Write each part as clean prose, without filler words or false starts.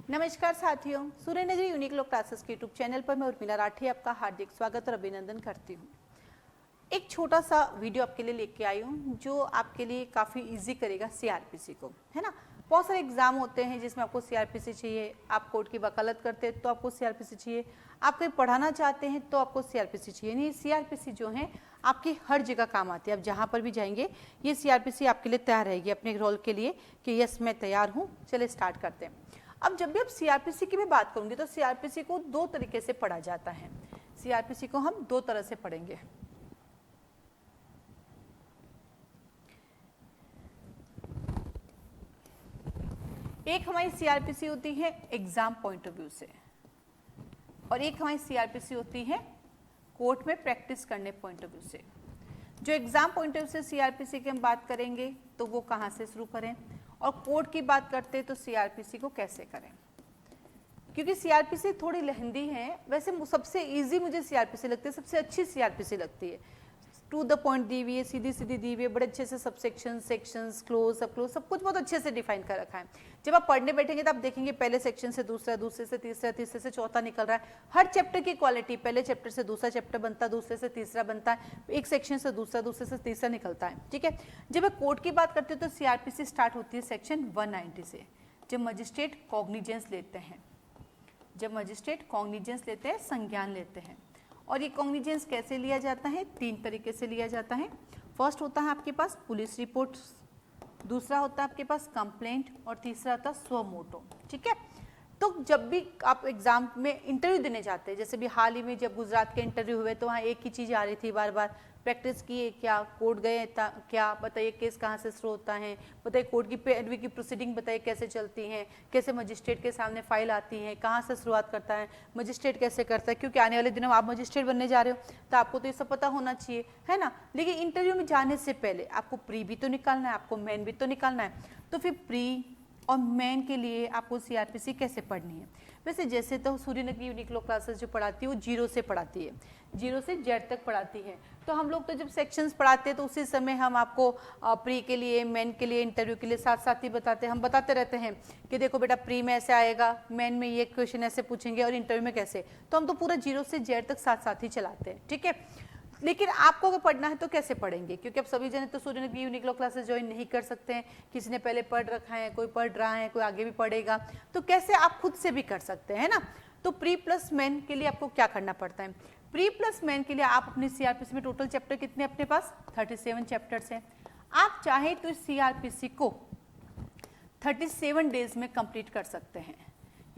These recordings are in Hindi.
नमस्कार साथियों, सूर्य नगरी यूनिक लॉ क्लासेस के यूट्यूब चैनल पर मैं उर्मिला राठी आपका हार्दिक स्वागत और अभिनंदन करती हूँ। एक छोटा सा वीडियो आपके लिए लेके आई हूँ जो आपके लिए काफ़ी इजी करेगा सीआरपीसी को, है ना। बहुत सारे एग्जाम होते हैं जिसमें आपको सीआरपीसी चाहिए, आप कोर्ट की वकालत करते हैं तो आपको सीआरपीसी चाहिए, आप कहीं पढ़ाना चाहते हैं तो आपको सीआरपीसी चाहिए। नहीं, सीआरपीसी जो है आपकी हर जगह काम आती है। आप जहाँ पर भी जाएंगे ये सीआरपीसी आपके लिए तैयार रहेगी अपने रोल के लिए कि यस मैं तैयार हूँ। चलिए स्टार्ट करते हैं। अब जब भी आप सीआरपीसी की भी बात करूंगी तो सीआरपीसी को दो तरीके से पढ़ा जाता है। सीआरपीसी को हम दो तरह से पढ़ेंगे। एक हमारी सीआरपीसी होती है एग्जाम पॉइंट ऑफ व्यू से और एक हमारी सीआरपीसी होती है कोर्ट में प्रैक्टिस करने पॉइंट ऑफ व्यू से। जो एग्जाम पॉइंट ऑफ व्यू से सीआरपीसी की हम बात करेंगे तो वो कहाँ से शुरू करें, और कोर्ट की बात करते हैं तो सीआरपीसी को कैसे करें। क्योंकि सीआरपीसी थोड़ी लेंदी है, वैसे सबसे इजी मुझे सीआरपीसी लगती है, सबसे अच्छी सीआरपीसी लगती है। टू द पॉइंट दी हुई है, सीधी सीधी दी हुई है, बड़े अच्छे से सबसेक्शन, सेक्शंस, क्लोज, सब क्लोज, सब कुछ बहुत अच्छे से डिफाइन कर रखा है। जब आप पढ़ने बैठेंगे तो आप देखेंगे पहले सेक्शन से दूसरा, दूसरे से तीसरा, तीसरे से चौथा निकल रहा है। हर चैप्टर की क्वालिटी, पहले चैप्टर से दूसरा चैप्टर बनता है, दूसरे से तीसरा बनता है, एक सेक्शन से दूसरा, दूसरे से तीसरा निकलता है। ठीक है। जब मैं कोर्ट की बात करती हूँ तो सीआरपीसी स्टार्ट होती है सेक्शन 190 से, जब मजिस्ट्रेट कॉग्निजेंस लेते हैं, जब मजिस्ट्रेट कॉग्निजेंस लेते हैं, संज्ञान लेते हैं। और ये कॉग्निजेंस कैसे लिया जाता है? तीन तरीके से लिया जाता है। फर्स्ट होता है आपके पास पुलिस रिपोर्ट, दूसरा होता है आपके पास कंप्लेंट और तीसरा होता है स्व मोटो। ठीक है। तो जब भी आप एग्जाम में इंटरव्यू देने जाते हैं, जैसे भी हाल ही में जब गुजरात के इंटरव्यू हुए तो वहाँ एक ही चीज़ आ रही थी बार बार, प्रैक्टिस किए क्या, कोर्ट गए क्या, बताइए केस कहाँ से शुरू होता है, बताइए कोर्ट की पैरवी की प्रोसीडिंग बताइए कैसे चलती हैं, कैसे मजिस्ट्रेट के सामने फाइल आती है, कहाँ से शुरुआत करता है, मजिस्ट्रेट कैसे करता है। क्योंकि आने वाले दिनों में आप मजिस्ट्रेट बनने जा रहे हो तो आपको तो ये सब पता होना चाहिए, है ना। लेकिन इंटरव्यू में जाने से पहले आपको प्री भी तो निकालना है, आपको मेन भी तो निकालना है। तो फिर प्री और मेन के लिए आपको सीआरपीसी कैसे पढ़नी है? वैसे जैसे तो सूर्य नगरी यूनिक लॉ क्लासेस जो पढ़ाती है वो 0 से पढ़ाती है, 0 से जेड तक पढ़ाती है। तो हम लोग तो जब सेक्शंस पढ़ाते हैं तो उसी समय हम आपको प्री के लिए, मेन के लिए, इंटरव्यू के लिए साथ साथ ही बताते हैं। हम बताते रहते हैं कि देखो बेटा प्री में ऐसे आएगा, मेन में ये क्वेश्चन ऐसे पूछेंगे और इंटरव्यू में कैसे। तो हम तो पूरा 0 से जेड तक साथ साथ ही चलाते हैं। ठीक है। लेकिन आपको अगर पढ़ना है तो कैसे पढ़ेंगे? क्योंकि अब सभी जने तो सूर्य नगरी यूनिक लॉ क्लासेस ज्वाइन नहीं कर सकते हैं। किसी ने पहले पढ़ रखा है, कोई पढ़ रहा है, कोई आगे भी पढ़ेगा, तो कैसे आप खुद से भी कर सकते हैं, है ना। तो प्री प्लस मेन के लिए आपको क्या करना पड़ता है? प्री प्लस मेन के लिए आप अपने सीआरपीसी में टोटल चैप्टर कितने अपने पास? 37 चैप्टर्स हैं। आप चाहे तो इस सीआरपीसी को 37 डेज में कंप्लीट कर सकते हैं।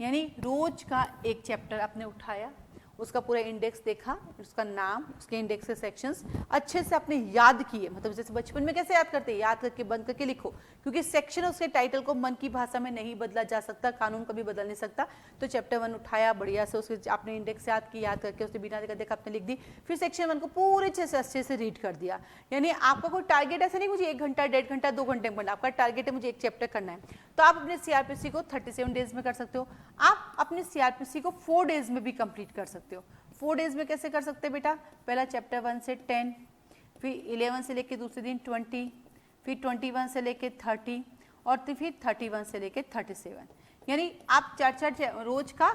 यानी रोज का एक चैप्टर आपने उठाया, उसका पूरा इंडेक्स देखा, उसका नाम, उसके इंडेक्स के सेक्शंस अच्छे से आपने याद किए। मतलब जैसे बचपन में कैसे याद करते हैं, याद करके बंद करके लिखो, क्योंकि सेक्शन उसके टाइटल को मन की भाषा में नहीं बदला जा सकता, कानून कभी बदल नहीं सकता। तो चैप्टर 1 उठाया, बढ़िया से उसके आपने इंडेक्स याद की, याद करके उसने बिना देखा आपने लिख दी। फिर सेक्शन 1 को पूरे अच्छे से रीड कर दिया। यानी आपका कोई टारगेट ऐसा नहीं मुझे 1 घंटा, 1.5 घंटा, 2 घंटे में पढ़ना, आपका टारगेट है मुझे एक चैप्टर करना है। तो आप अपने सीआरपीसी को 37 डेज में कर सकते हो। आप अपने सीआरपीसी को 4 डेज में भी कंप्लीट कर सकते हो। 4 डेज में कैसे कर सकते हैं बेटा? पहला चैप्टर 1 से 10, फिर 11 से लेके दूसरे दिन 20, फिर 21 से लेके 30 और फिर 31 से लेके 37। यानी आप 4 रोज का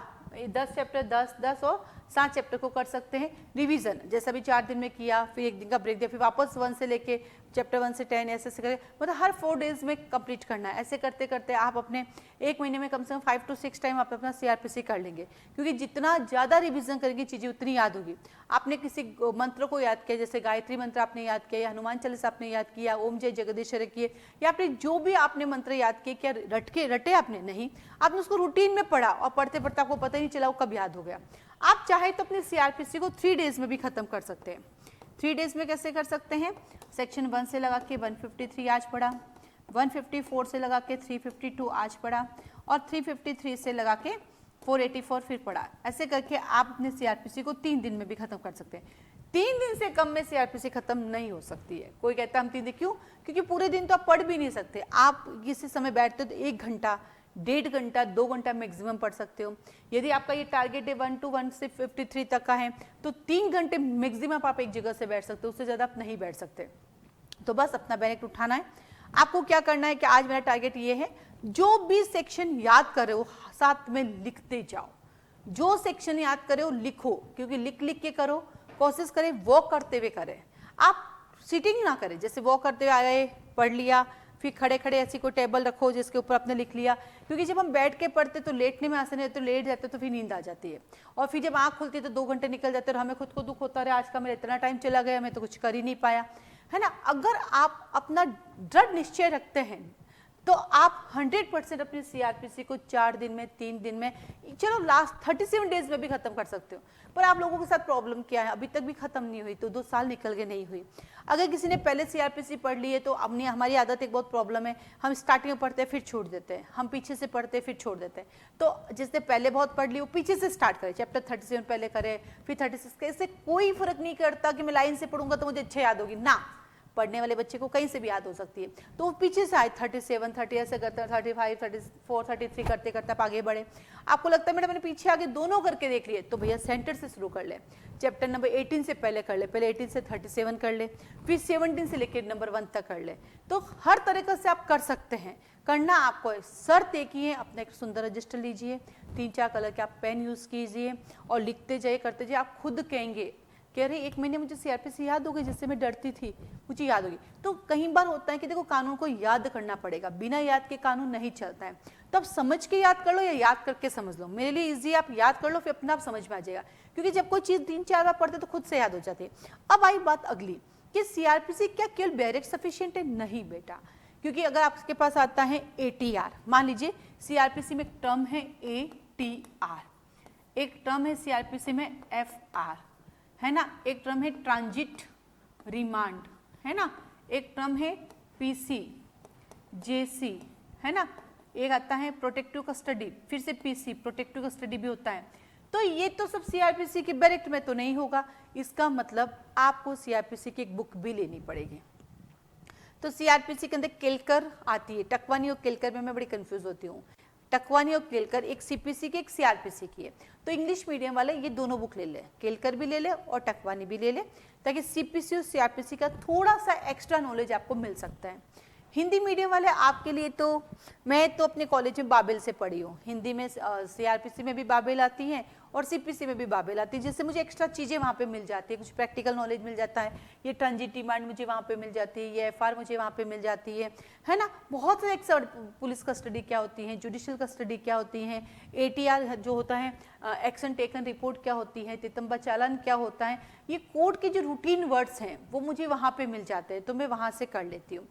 10 चैप्टर, 10 और 7 चैप्टर को कर सकते हैं रिवीजन। जैसा भी 4 दिन में किया, फिर 1 दिन का ब्रेक दिया, फिर वापस 1 से लेके चैप्टर 1 से 10 ऐसे करें। मतलब हर 4 डेज में कंप्लीट करना है। ऐसे करते करते आप अपने 1 महीने में कम से कम 5 to 6 टाइम आप अपना सीआरपीसी कर लेंगे। क्योंकि जितना ज़्यादा रिवीजन करेंगे चीज़ें उतनी याद होगी। आपने किसी मंत्र को याद किया, जैसे गायत्री मंत्र आपने याद किया, या हनुमान चालीसा आपने याद किया, ओम जय जगदीश्वर किए, या आपने जो भी आपने मंत्र याद किए, क्या रटे आपने? नहीं, आपने उसको रूटीन में पढ़ा और पढ़ते पढ़ते आपको पता ही नहीं चला वो कब याद हो गया। आप चाहे तो अपने सीआरपीसी को 3 डेज में भी खत्म कर सकते हैं। 3 डेज में कैसे कर सकते हैं? सेक्शन 1 से लगा के 153 आज पढ़ा, 154 से लगा के 352 आज पढ़ा और 353 से लगा के 484 फिर पढ़ा। ऐसे करके आप अपने सीआरपीसी को 3 दिन में भी खत्म कर सकते हैं। 3 दिन से कम में सीआरपीसी खत्म नहीं हो सकती है। कोई कहता है हम 3 दिन, क्यों? क्योंकि पूरे दिन तो आप पढ़ भी नहीं सकते। आप किसी समय बैठते हो तो 1 घंटा, 1.5 घंटा, 2 घंटा मैक्सिमम पढ़ सकते हो। यदि आपका ये टारगेट है 1 to 1 से 53 तक का है तो 3 घंटे मैक्सिमम आप एक जगह से बैठ सकते हो, उससे ज़्यादा आप नहीं बैठ सकते। तो बस अपना बैलेट उठाना है, आपको क्या करना है कि आज मेरा टारगेट ये है, जो भी सेक्शन याद कर रहे हो साथ में लिखते जाओ, जो सेक्शन याद करे हो लिखो, क्योंकि लिख लिख के करो, कोशिश करें वॉक करते हुए करें, आप सीटिंग ना करें, जैसे वॉक करते हुए आए पढ़ लिया, फिर खड़े खड़े ऐसी कोई टेबल रखो जिसके ऊपर आपने लिख लिया, क्योंकि जब हम बैठ के पढ़ते तो लेटने में आसान है, तो लेट जाते तो फिर नींद आ जाती है, और फिर जब आँख खुलती है तो 2 घंटे निकल जाते हैं और हमें खुद को दुख होता है, आज का मेरा इतना टाइम चला गया, मैं तो कुछ कर ही नहीं पाया, है ना। अगर आप अपना दृढ़ निश्चय रखते हैं तो आप 100% अपनी सीआरपीसी को 4 दिन में, 3 दिन में, चलो लास्ट 37 डेज में भी खत्म कर सकते हो। पर आप लोगों के साथ प्रॉब्लम क्या है, अभी तक भी खत्म नहीं हुई, तो 2 साल निकल के नहीं हुई। अगर किसी ने पहले सीआरपीसी पढ़ ली है तो अपनी हमारी आदत एक बहुत प्रॉब्लम है, हम स्टार्टिंग में पढ़ते हैं फिर छोड़ देते हैं, हम पीछे से पढ़ते हैं फिर छोड़ देते हैं। तो जिसने पहले बहुत पढ़ ली वो पीछे से स्टार्ट करे, चैप्टर 37 पहले करे फिर 36, इससे कोई फर्क नहीं करता कि मैं लाइन से पढ़ूंगा तो मुझे अच्छे याद होगी ना, पढ़ने वाले बच्चे को कहीं से भी याद हो सकती है। तो वो पीछे से आए 37, 30 ऐसे करते हैं, 35, 34, 33 करते करते आप आगे बढ़े। आपको लगता है मैडम मैंने पीछे आगे दोनों करके देख लिए, तो भैया सेंटर से शुरू कर ले, चैप्टर नंबर 18 से पहले कर ले, पहले 18 से 37 कर ले, फिर 17 से लेकर नंबर 1 तक कर ले। तो हर तरीके से आप कर सकते हैं। करना आपको शर्त एक ही है, अपना एक सुंदर रजिस्टर लीजिए, 3-4 कलर के आप पेन यूज कीजिए और लिखते जाइए, करते जाइए। आप खुद कहेंगे कह रहे 1 महीने मुझे सीआरपीसी याद हो गई, जिससे मैं डरती थी मुझे याद होगी। तो कई बार होता है कि देखो कानून को याद करना पड़ेगा, बिना याद के कानून नहीं चलता है। तो आप समझ के याद कर लो या याद करके समझ लो, मेरे लिए इजी, आप याद कर लो फिर अपना आप समझ में आ जाएगा, क्योंकि जब कोई चीज 3-4 बार पढ़ते तो खुद से याद हो जाती है। अब आई बात अगली कि सीआरपीसी क्या केवल बैरिक सफिशिएंट है? नहीं बेटा, क्योंकि अगर आपके पास आता है एटीआर, मान लीजिए सीआरपीसी में एक टर्म है एटीआर, एक टर्म है सीआरपीसी में एफआर, है ना, एक टर्म है ट्रांजिट रिमांड, है ना, एक टर्म है पीसी जेसी, है ना, एक आता है प्रोटेक्टिव कस्टडी, फिर से पीसी प्रोटेक्टिव कस्टडी भी होता है। तो ये तो सब सीआरपीसी के बैरिक्ट में तो नहीं होगा, इसका मतलब आपको सीआरपीसी की एक बुक भी लेनी पड़ेगी। तो सीआरपीसी के अंदर केलकर आती है, टकवानी और केलकर में मैं बड़ी कंफ्यूज होती हूँ। टकवानी और केलकर एक सीपीसी की एक सीआरपीसी की है, तो इंग्लिश मीडियम वाले ये दोनों बुक ले ले, केलकर भी ले ले और टकवानी भी ले ले, ताकि सीपीसी और सीआरपीसी का थोड़ा सा एक्स्ट्रा नॉलेज आपको मिल सकता है। हिंदी मीडियम वाले आपके लिए तो मैं तो अपने कॉलेज में बाबेल से पढ़ी हूँ, हिंदी में सीआरपीसी में भी बाबेल आती है और सीपीसी में भी बाबेल आती है, जिससे मुझे एक्स्ट्रा चीज़ें वहाँ पे मिल जाती है, कुछ प्रैक्टिकल नॉलेज मिल जाता है, ये ट्रांजिट डिमांड मुझे वहाँ पे मिल जाती है, ये एफआर मुझे वहाँ पे मिल जाती है ना। बहुत से पुलिस कस्टडी क्या होती है, जुडिशियल कस्टडी क्या होती है, एटीआर जो होता है एक्शन टेकन रिपोर्ट क्या होती है, तितंबा चालान क्या होता है, ये कोर्ट के जो रूटीन वर्ड्स हैं वो मुझे वहाँ पे मिल जाते हैं, तो मैं वहाँ से कर लेती हूँ।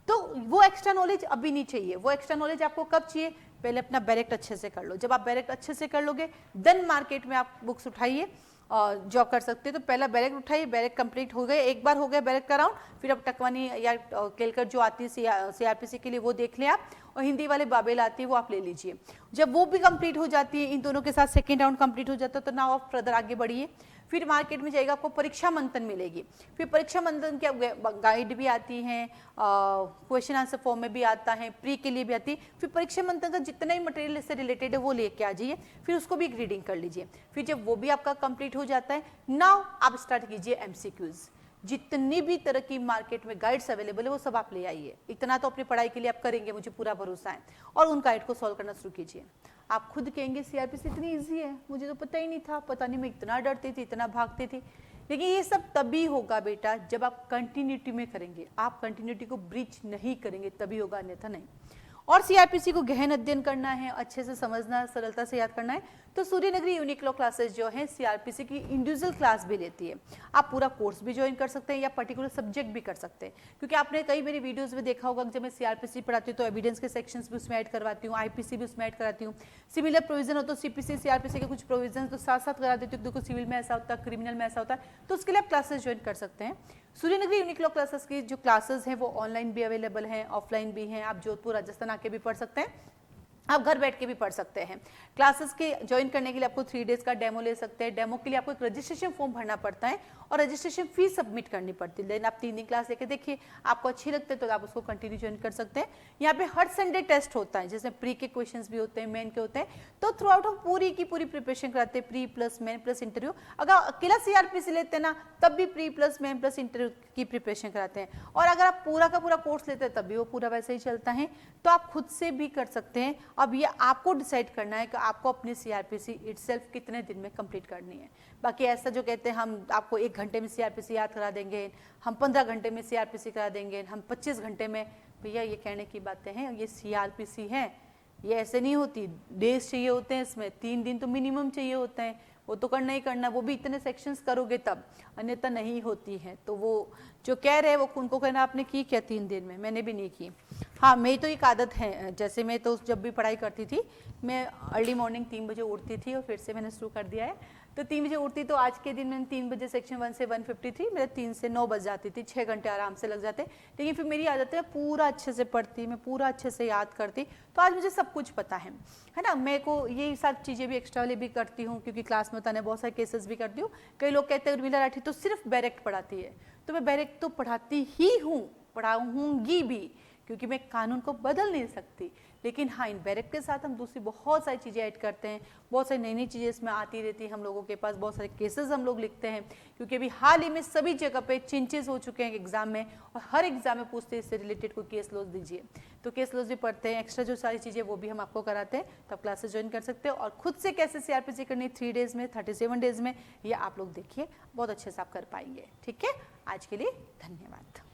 तो वो एक्स्ट्रा नॉलेज अभी नहीं चाहिए, वो एक्स्ट्रा नॉलेज आपको कब चाहिए? पहले अपना बैरेक्ट अच्छे से कर लो, जब आप बैरेक्ट अच्छे से कर लोगे देन मार्केट में आप बुक्स उठाइए और जॉब कर सकते हैं। तो पहला बैरेक्ट उठाइए, बैरेक्ट कंप्लीट हो गए, एक बार हो गया बैरेक्ट का राउंड, फिर अब टकवानी या केलकर जो आती है सीआरपीसी के लिए वो देख लें आप, और हिंदी वाले बाबेल आती है वो आप ले लीजिए। जब वो भी कंप्लीट हो जाती है, इन दोनों के साथ सेकेंड राउंड कंप्लीट हो जाता है, तो नाउ आप फर्दर आगे बढ़िए। फिर मार्केट में जाएगा, आपको परीक्षा मंथन मिलेगी, फिर परीक्षा मंथन की गाइड भी आती है, क्वेश्चन आंसर फॉर्म में भी आता है, प्री के लिए भी आती है। फिर परीक्षा मंथन का जितना ही मटेरियल इससे रिलेटेड है वो लेके आ जाइए, फिर उसको भी एक रीडिंग कर लीजिए। फिर जब वो भी आपका कंप्लीट हो जाता है, नाउ आप स्टार्ट कीजिए एमसीक्यूज। जितनी भी तरह की मार्केट में गाइड्स अवेलेबल है वो सब आप ले आइए, इतना तो अपनी पढ़ाई के लिए आप करेंगे, मुझे पूरा भरोसा है, और उन गाइड को सॉल्व करना शुरू कीजिए। आप खुद कहेंगे सीआरपीसी इतनी इजी है, मुझे तो पता ही नहीं था, पता नहीं मैं इतना डरती थी, इतना भागती थी। लेकिन ये सब तभी होगा बेटा जब आप कंटिन्यूटी में करेंगे, आप कंटिन्यूटी को ब्रीच नहीं करेंगे तभी होगा, अन्यथा नहीं। और सीआरपीसी को गहन अध्ययन करना है, अच्छे से समझना, सरलता से याद करना है, तो सूर्यनगरी यूनिक लॉ क्लासेस जो है सीआरपीसी की इंडिविजुअल क्लास भी लेती है। आप पूरा कोर्स भी ज्वाइन कर सकते हैं या पर्टिकुलर सब्जेक्ट भी कर सकते हैं, क्योंकि आपने कई मेरी वीडियोस में देखा होगा, जब मैं सीआरपीसी पढ़ाती हूँ तो एविडेंस के सेक्शंस भी उसमें ऐड करवाती हूँ, आईपीसी भी उसमें ऐड कराती हूँ, सिमिलर प्रोविजन हो तो सीपीसी सीआरपीसी के कुछ प्रोविजन तो साथ साथ करा देती हूँ, देखो सिविल में ऐसा होता है, क्रिमिनल में ऐसा होता है, तो उसके लिए आप क्लासेस ज्वाइन कर सकते हैं। सूर्यनगरी यूनिक लॉ क्लासेस की जो क्लासेस हैं वो ऑनलाइन भी अवेलेबल हैं, ऑफलाइन भी हैं, आप जोधपुर राजस्थान आके भी पढ़ सकते हैं। आप घर बैठ के भी पढ़ सकते हैं। क्लासेस के ज्वाइन करने के लिए आपको 3 डेज का डेमो ले सकते हैं। डेमो के लिए आपको एक रजिस्ट्रेशन फॉर्म भरना पड़ता है और रजिस्ट्रेशन फीस सबमिट करनी पड़ती है। देन आप 3 दिन क्लास लेके देखिए, आपको अच्छी लगते हैं तो आप उसको कंटिन्यू ज्वाइन कर सकते हैं। यहाँ पे हर संडे टेस्ट होता है, जिसमें प्री के क्वेश्चंस भी होते हैं, मेन के होते हैं। तो थ्रू आउट हम पूरी की पूरी प्रिपरेशन कराते हैं, pre plus main plus interview. अगर अकेला CRPC लेते हैं ना, तब भी pre plus main plus interview की प्रिपरेशन कराते हैं। और अगर आप पूरा का पूरा कोर्स लेते हैं तब भी वो पूरा वैसे ही चलता है। तो आप खुद से भी कर सकते हैं। अब ये आपको डिसाइड करना है कि आपको अपनी CRPC इटसेल्फ कितने दिन में कंप्लीट करनी है। बाकी ऐसा जो कहते हैं हम आपको 1 घंटे में CRPC याद करा देंगे, हम 15 घंटे में CRPC करा देंगे, हम 25 घंटे में, भैया ये कहने की बातें हैं। ये CRPC है, ये ऐसे नहीं होती। डेज चाहिए होते हैं इसमें, 3 दिन तो मिनिमम चाहिए होते हैं। वो तो करना ही करना, वो भी इतने सेक्शंस करोगे तब, अन्यथा नहीं होती है। तो वो जो कह रहे हैं वो उनको कहना आपने की क्या 3 दिन में, मैंने भी नहीं की। हाँ, मेरी तो एक आदत है, जैसे मैं तो जब भी पढ़ाई करती थी, मैं अर्ली मॉर्निंग 3 बजे उठती थी और फिर से मैंने शुरू कर दिया है। तो 3 बजे उठती, तो आज के दिन मैंने 3 बजे सेक्शन 1 से 150 थी, मेरे 3 से 9 बज जाती थी, 6 घंटे आराम से लग जाते। लेकिन फिर मेरी आदत है पूरा अच्छे से पढ़ती, मैं पूरा अच्छे से याद करती, तो आज मुझे सब कुछ पता है ना। मेरे को ये सब चीज़ें भी एक्स्ट्रा वाली भी करती हूँ, क्योंकि क्लास में बताने बहुत सारे केसेस भी करती हूँ। कई लोग कहते हैं उर्मिला राठी तो सिर्फ बैरेक्ट पढ़ाती है, तो मैं बैरेक्ट तो पढ़ाती ही हूँ, पढ़ाऊँगी भी, क्योंकि मैं कानून को बदल नहीं सकती। लेकिन हाँ, इन बैरेक्ट के साथ हम दूसरी बहुत सारी चीज़ें ऐड करते हैं, बहुत सारी नई नई चीज़ें इसमें आती रहती हैं। हम लोगों के पास बहुत सारे केसेस हम लोग लिखते हैं, क्योंकि अभी हाल ही में सभी जगह पे चेंजेस हो चुके हैं एग्जाम में, और हर एग्जाम में पूछते हैं इससे रिलेटेड कोई केस लॉज दीजिए, तो केस लॉज भी पढ़ते हैं। एक्स्ट्रा जो सारी चीज़ें वो भी हम आपको कराते हैं, तो आप क्लासेस ज्वाइन कर सकते हो। और खुद से कैसे CRPC करनी 3 डेज में, 37 डेज में, ये आप लोग देखिए, बहुत अच्छे से आप कर पाएंगे। ठीक है, आज के लिए धन्यवाद।